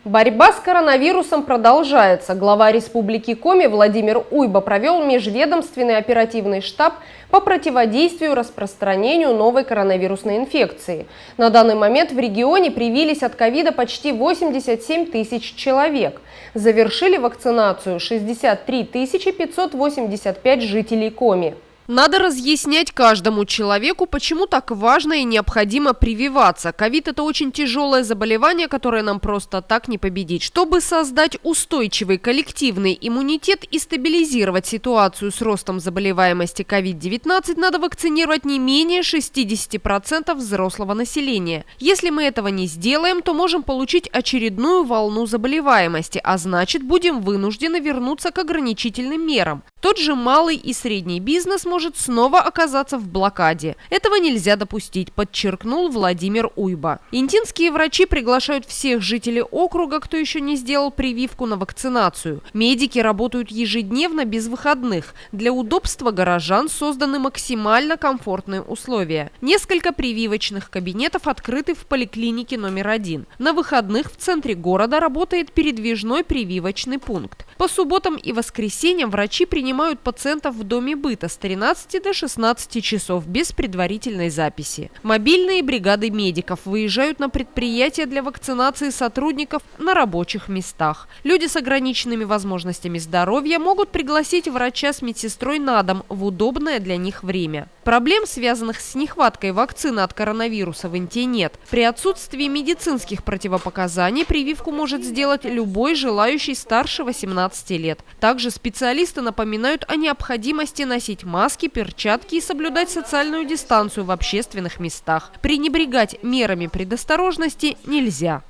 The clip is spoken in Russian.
Борьба с коронавирусом продолжается. Глава Республики Коми Владимир Уйба провел межведомственный оперативный штаб по противодействию распространению новой коронавирусной инфекции. На данный момент в регионе привились от ковида почти 87 тысяч человек. Завершили вакцинацию 63 585 жителей Коми. Надо разъяснять каждому человеку, почему так важно и необходимо прививаться. Ковид – это очень тяжелое заболевание, которое нам просто так не победить. Чтобы создать устойчивый коллективный иммунитет и стабилизировать ситуацию с ростом заболеваемости COVID-19, надо вакцинировать не менее 60% взрослого населения. Если мы этого не сделаем, то можем получить очередную волну заболеваемости, а значит, будем вынуждены вернуться к ограничительным мерам. Тот же малый и средний бизнес может снова оказаться в блокаде. Этого нельзя допустить, подчеркнул Владимир Уйба. Интинские врачи приглашают всех жителей округа, кто еще не сделал прививку, на вакцинацию. Медики работают ежедневно без выходных. Для удобства горожан созданы максимально комфортные условия. Несколько прививочных кабинетов открыты в поликлинике номер 1. На выходных в центре города работает передвижной прививочный пункт. По субботам и воскресеньям врачи принимают пациентов в доме быта с 13 до 16 часов без предварительной записи. Мобильные бригады медиков выезжают на предприятия для вакцинации сотрудников на рабочих местах. Люди с ограниченными возможностями здоровья могут пригласить врача с медсестрой на дом в удобное для них время. Проблем, связанных с нехваткой вакцины от коронавируса, в Инте нет. При отсутствии медицинских противопоказаний прививку может сделать любой желающий старше 18 лет. Также специалисты напоминают о необходимости носить маски, перчатки и соблюдать социальную дистанцию в общественных местах. Пренебрегать мерами предосторожности нельзя.